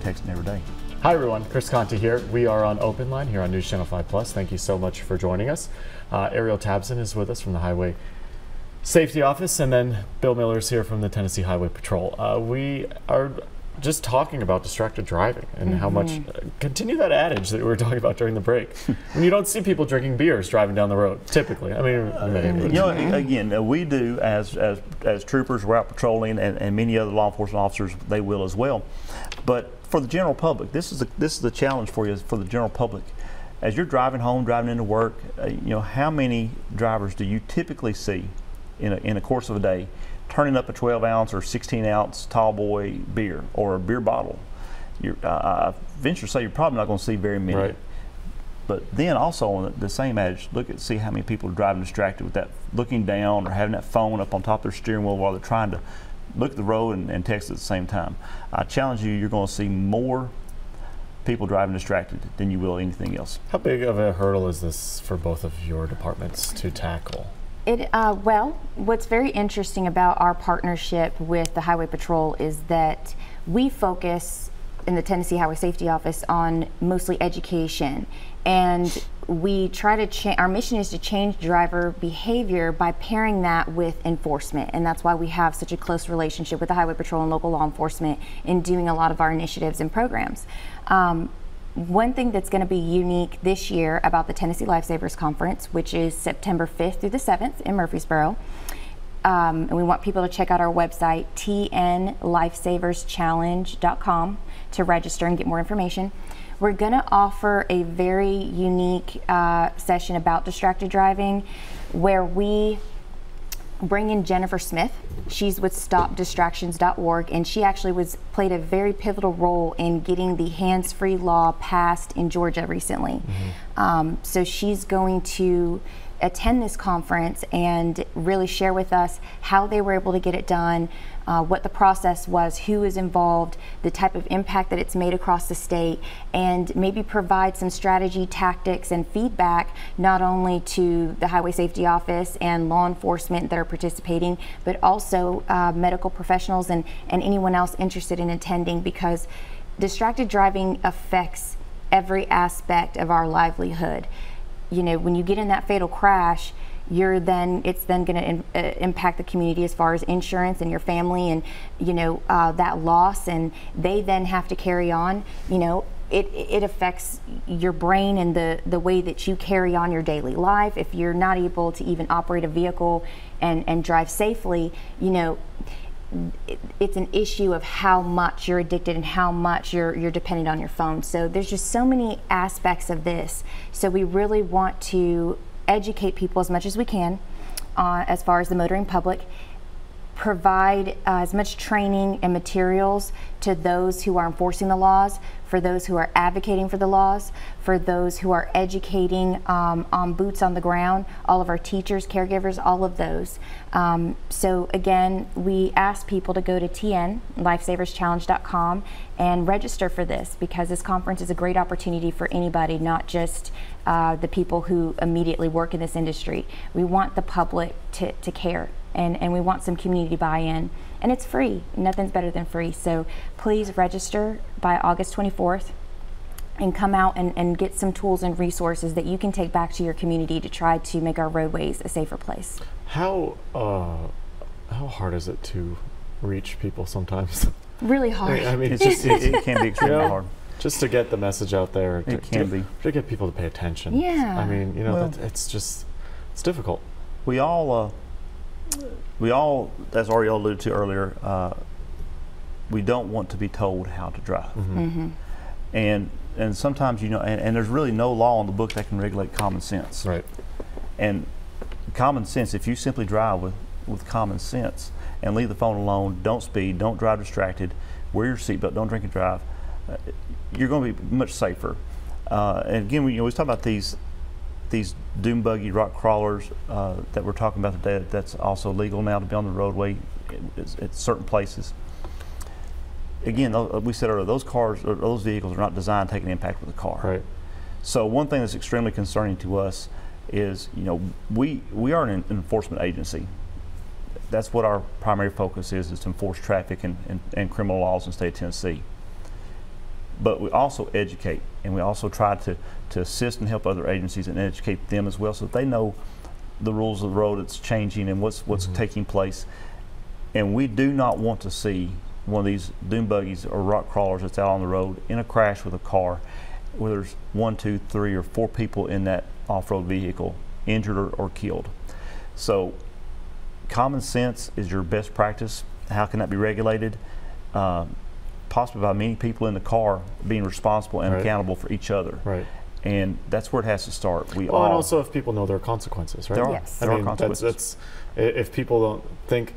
texting every day. Hi everyone, Chris Conti here. We are on OpenLine here on News Channel 5 Plus. Thank you so much for joining us. Ariel Tabson is with us from the Highway Safety Office, and then Bill Miller is here from the Tennessee Highway Patrol. We are just talking about distracted driving and how much, continue that adage that we were talking about during the break. When you don't see people drinking beers driving down the road, typically. I mean, maybe. You know, again, we do as troopers, we're out patrolling, and many other law enforcement officers, they will as well. But for the general public, this is the challenge for you, for the general public. As you're driving home, driving into work, you know, how many drivers do you typically see in a course of a day turning up a 12-ounce or 16-ounce tall boy beer or a beer bottle? I venture to say you're probably not going to see very many. Right. But then also on the same adage, see how many people are driving distracted with that, looking down or having that phone up on top of their steering wheel while they're trying to look at the road and text at the same time. I challenge you, you're going to see more people driving distracted than you will anything else. How big of a hurdle is this for both of your departments to tackle? Well, what's very interesting about our partnership with the Highway Patrol is that we focus in the Tennessee Highway Safety Office on mostly education, and we try to our mission is to change driver behavior by pairing that with enforcement, and that's why we have such a close relationship with the Highway Patrol and local law enforcement in doing a lot of our initiatives and programs. One thing that's going to be unique this year about the Tennessee Lifesavers Conference, which is September 5th through the 7th in Murfreesboro, and we want people to check out our website, tnlifesaverschallenge.com, to register and get more information. We're going to offer a very unique session about distracted driving, where we bring in Jennifer Smith. She's with StopDistractions.org, and she actually played a very pivotal role in getting the hands-free law passed in Georgia recently. So she's going to attend this conference and really share with us how they were able to get it done, what the process was, who is involved, the type of impact that it's made across the state, and maybe provide some strategy, tactics, and feedback not only to the Highway Safety Office and law enforcement that are participating, but also medical professionals and anyone else interested in attending, because distracted driving affects every aspect of our livelihood. You know, when you get in that fatal crash, it's then going to impact the community as far as insurance and your family, and you know, that loss, and they then have to carry on. You know, it affects your brain and the way that you carry on your daily life. If you're not able to even operate a vehicle and drive safely, you know, it's an issue of how much you're addicted and how much you're dependent on your phone. So there's just so many aspects of this. So we really want to educate people as much as we can as far as the motoring public, provide as much training and materials to those who are enforcing the laws, for those who are advocating for the laws, for those who are educating on boots on the ground, all of our teachers, caregivers, all of those. So again, we ask people to go to tnlifesaverschallenge.com and register for this, because this conference is a great opportunity for anybody, not just the people who immediately work in this industry. We want the public to care. And we want some community buy-in, and it's free. Nothing's better than free. So please register by August 24th and come out and get some tools and resources that you can take back to your community to try to make our roadways a safer place. How hard is it to reach people sometimes? Really hard. I mean, it's just, it can be extremely hard. Just to get the message out there. It can be. To get people to pay attention. Yeah. I mean, you know, it's difficult. We all, as Arielle alluded to earlier, we don't want to be told how to drive. And sometimes, you know, and there's really no law in the book that can regulate common sense. Right. And common sense, if you simply drive with common sense and leave the phone alone, don't speed, don't drive distracted, wear your seatbelt, don't drink and drive, you're going to be much safer. And again, we talk about these dune buggy rock crawlers that we're talking about today. That's also legal now to be on the roadway at certain places. Again, we said earlier, those cars or those vehicles are not designed to take an impact with the car. Right. So one thing that's extremely concerning to us is, you know, we are an enforcement agency. That's what our primary focus is to enforce traffic and criminal laws in the state of Tennessee. but we also educate, and we also try to assist and help other agencies and educate them as well, so that they know the rules of the road that's changing and what's taking place. And we do not want to see one of these dune buggies or rock crawlers that's out on the road in a crash with a car where there's 1, 2, 3, or 4 people in that off-road vehicle injured or killed. So common sense is your best practice. How can that be regulated? Possibly by many people in the car being responsible and accountable for each other. Right. And that's where it has to start. And also if people know there are consequences, right? There are consequences. That's, if people don't think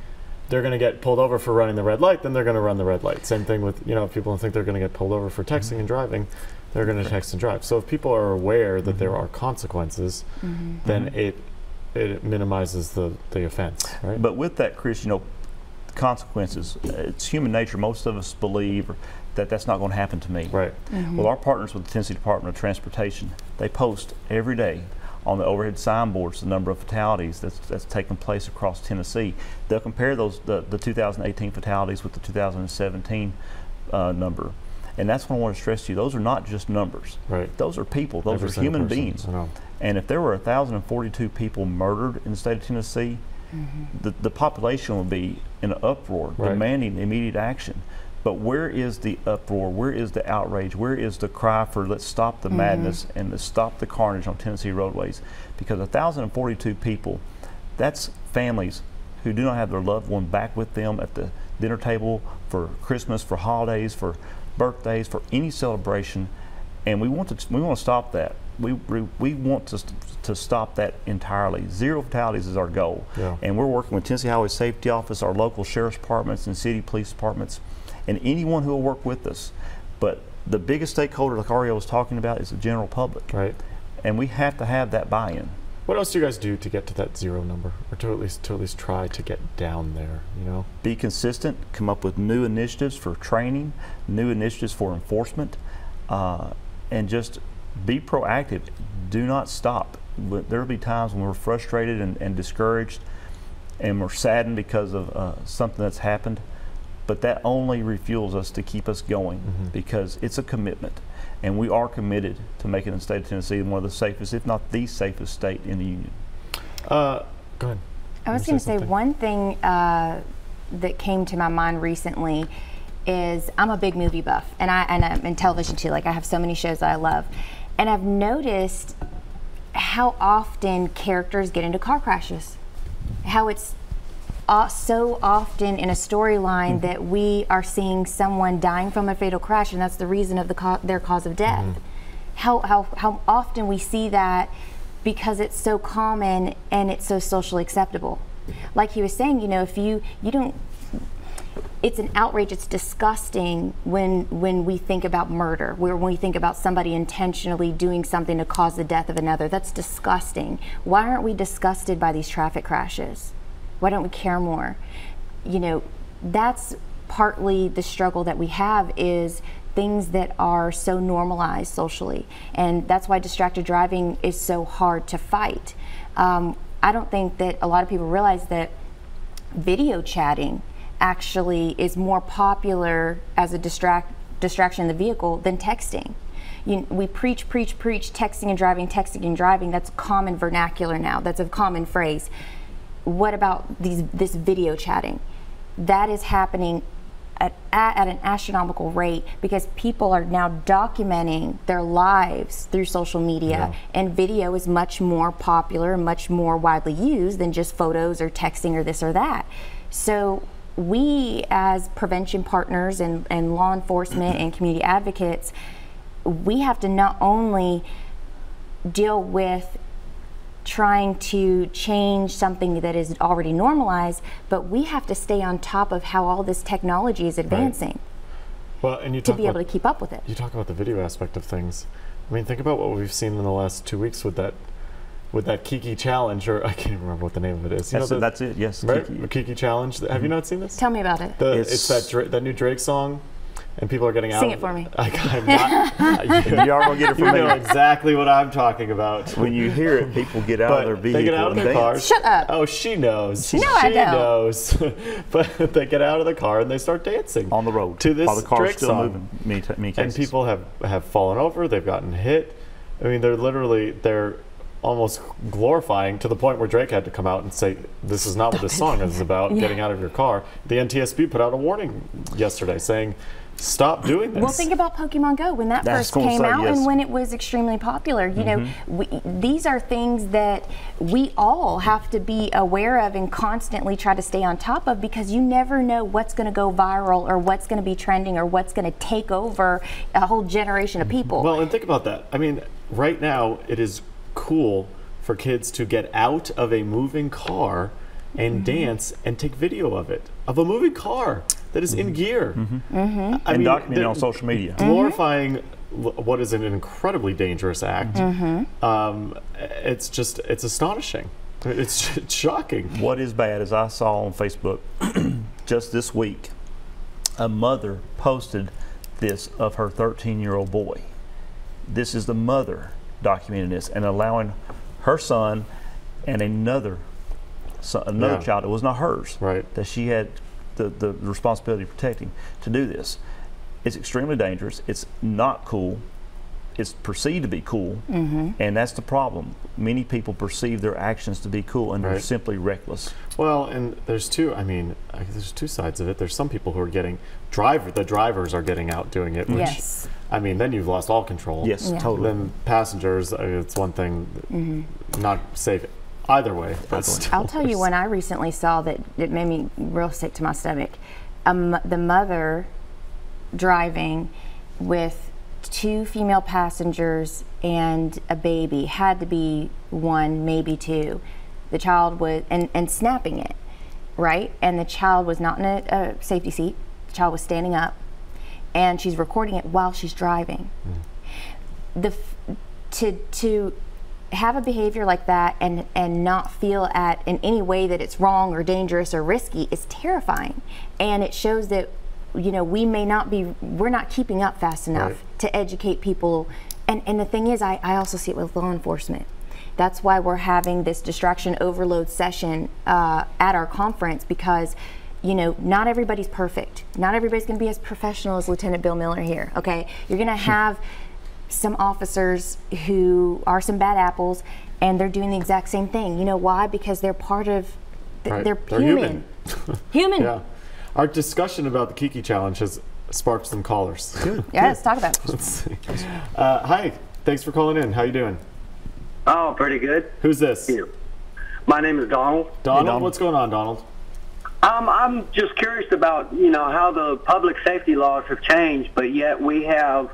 they're going to get pulled over for running the red light, then they're going to run the red light. Same thing with, if people don't think they're going to get pulled over for texting and driving, they're going to text and drive. So if people are aware that there are consequences, then it minimizes the offense, right? But with that, Chris, consequences, it's human nature. Most of us believe that that's not going to happen to me. Right. Well, our partners with the Tennessee Department of Transportation, they post every day on the overhead signboards the number of fatalities that's taken place across Tennessee. They'll compare the 2018 fatalities with the 2017 number. And that's what I want to stress to you. Those are not just numbers. Right. Those are people. Those are human beings. And if there were 1,042 people murdered in the state of Tennessee, the population would be in an uproar, demanding immediate action. But where is the uproar? Where is the outrage? Where is the cry for let's stop the madness and let's stop the carnage on Tennessee roadways? Because 1,042 people, that's families who do not have their loved one back with them at the dinner table for Christmas, for holidays, for birthdays, for any celebration. And we want to stop that. We want to stop that entirely. 0 fatalities is our goal. And we're working with Tennessee Highway Safety Office, our local sheriff's departments and city police departments, and anyone who will work with us. But the biggest stakeholder, like Ariel was talking about, is the general public. Right. And we have to have that buy-in. What else do you guys do to get to that 0 number, or to at least try to get down there? Be consistent. Come up with new initiatives for training, new initiatives for enforcement, and just be proactive. Do not stop. There will be times when we're frustrated and discouraged, and we're saddened because of something that's happened. But that only refuels us to keep us going, because it's a commitment. And we are committed to making the state of Tennessee one of the safest, if not the safest state in the union. Go ahead. I was going to say one thing that came to my mind recently is I'm a big movie buff, and I'm in television too. Like, I have so many shows that I love. And I've noticed how often characters get into car crashes, how it's so often in a storyline that we are seeing someone dying from a fatal crash, and that's the reason of their cause of death. How often we see that, because it's so common and it's so socially acceptable. Like he was saying, if you don't, it's an outrage, it's disgusting when we think about murder, when we think about somebody intentionally doing something to cause the death of another. That's disgusting. Why aren't we disgusted by these traffic crashes? Why don't we care more? That's partly the struggle that we have, is things that are so normalized socially. And that's why distracted driving is so hard to fight. I don't think that a lot of people realize that video chatting actually is more popular as a distraction in the vehicle than texting. We preach texting and driving. That's common vernacular now. That's a common phrase. What about this video chatting? That is happening at an astronomical rate, because people are now documenting their lives through social media, and video is much more popular and much more widely used than just photos or texting or this or that. So we, as prevention partners and law enforcement and community advocates, we have to not only deal with trying to change something that is already normalized, but we have to stay on top of how all this technology is advancing. Well, and to be able to keep up with it. You talk about the video aspect of things. I mean, think about what we've seen in the last 2 weeks with that Kiki challenge, or I can't even remember what the name of it is. That's it. Yes, right? Kiki challenge. Have you not seen this? Tell me about it. It's that new Drake song, and people are getting out. Sing it for me. I'm not, You are going to get it from you me. know exactly what I'm talking about. When you hear it, people get out of their vehicle They get out of and their dance. cars. Shut up. Oh, she knows. No, I don't. knows. But they get out of the car and they start dancing On the road. to this while the car's Drake still song. moving. Many And cases. people have fallen over. They've gotten hit. I mean, they're almost glorifying to the point where Drake had to come out and say, "This is not what this song is about. Yeah. Getting out of your car." The NTSB put out a warning yesterday saying, "Stop doing this." Well, think about Pokemon Go when that That's first gonna came say, out yes. and when it was extremely popular. You know, these are things that we all have to be aware of and constantly try to stay on top of, because you never know what's going to go viral or what's going to be trending or what's going to take over a whole generation of people. Well, and think about that. I mean, right now it is cool for kids to get out of a moving car and dance and take video of it, of a moving car that is in gear. I and mean, document it they're on social media. glorifying what is an incredibly dangerous act. It's astonishing. It's shocking. What is bad is I saw on Facebook just this week, a mother posted this of her 13-year-old boy. This is the mother documenting this and allowing her son and another Yeah. child, it was not hers, Right. that she had the responsibility of protecting, to do this. It's extremely dangerous. It's not cool. It's perceived to be cool, and that's the problem. Many people perceive their actions to be cool, and they're Right. simply reckless. Well, and there's two sides of it. There's some people who are the drivers are getting out doing it, which, Yes. I mean, then you've lost all control. Yes, Yeah. totally. Then passengers, it's one thing, not safe either way. But still I'll tell you worse. when I recently saw that, it made me real sick to my stomach. The mother driving with 2 female passengers and a baby, had to be 1, maybe 2. The child was, and snapping it, right? And the child was not in a safety seat. The child was standing up, and she's recording it while she's driving. To have a behavior like that and not feel in any way that it's wrong or dangerous or risky is terrifying, and it shows that, you know, we're not keeping up fast enough Right. to educate people. And the thing is, I also see it with law enforcement. That's why we're having this distraction overload session at our conference, because, you know, not everybody's perfect. Not everybody's going to be as professional as Lieutenant Bill Miller here, okay? You're going to have some officers who are some bad apples, and they're doing the exact same thing. You know why? Because they're part of, Right. they're They're human. Human. Yeah. Our discussion about the Kiki Challenge has sparked some callers. Good. Yeah, let's talk about it. Let's see. Hi. Thanks for calling in. How you doing? Oh, pretty good. Who's this? You. My name is Donald. Donald. What's going on, Donald? I'm just curious about, you know, how the public safety laws have changed, but yet we have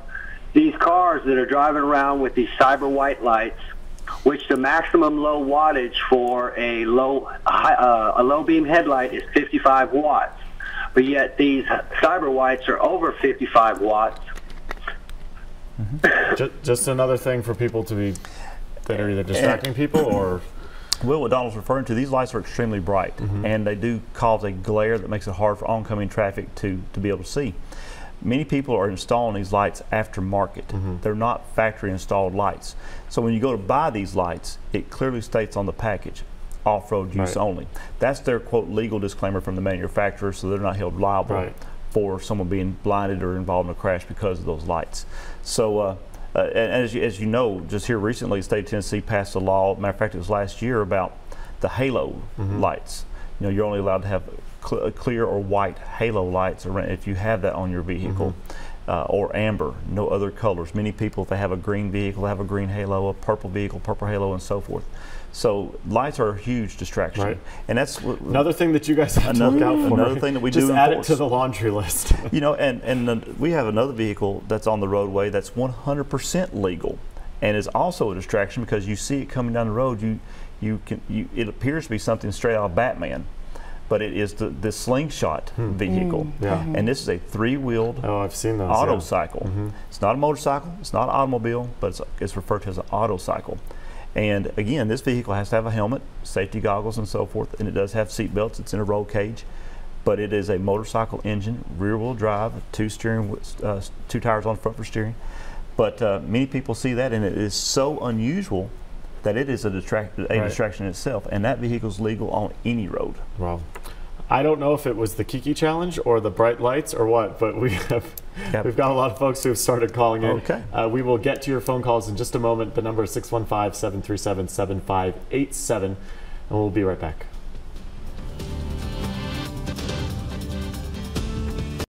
these cars that are driving around with these cyber white lights, which the maximum low wattage for a low beam headlight is 55 watts. But yet these cyber whites are over 55 watts. Just another thing for people to be that are either distracting people or. Well, what Donald's referring to, these lights are extremely bright, and they do cause a glare that makes it hard for oncoming traffic to be able to see. Many people are installing these lights aftermarket. They're not factory installed lights. So when you go to buy these lights, it clearly states on the package, off-road use Right. only. That's their, quote, legal disclaimer from the manufacturer, so they're not held liable Right. for someone being blinded or involved in a crash because of those lights. So, and as you know, just here recently, the state of Tennessee passed a law, matter of fact, it was last year, about the halo lights. You know, you're only allowed to have clear or white halo lights around if you have that on your vehicle, or amber, no other colors. Many people, if they have a green vehicle, they have a green halo, a purple vehicle, purple halo, and so forth. So lights are a huge distraction, Right. and that's Another thing that you guys have to look out for. another thing that we just do add it enforce. to the laundry list. You know, and we have another vehicle that's on the roadway that's 100% legal, and is also a distraction because you see it coming down the road. It appears to be something straight out of Batman, but it is the slingshot vehicle, Yeah. and this is a 3-wheeled Oh, I've seen those. auto yeah. cycle. It's not a motorcycle, it's not an automobile, but it's referred to as an auto cycle. And again, this vehicle has to have a helmet, safety goggles, and so forth, and it does have seat belts. It's in a roll cage. but it is a motorcycle engine, rear-wheel drive, two tires on front for steering. But many people see that, and it is so unusual that it is a distraction in itself, and that vehicle is legal on any road. Wow. I don't know if it was the Kiki challenge or the bright lights or what, but we've got a lot of folks who have started calling in. Okay. We will get to your phone calls in just a moment. The number is 615-737-7587, and we'll be right back.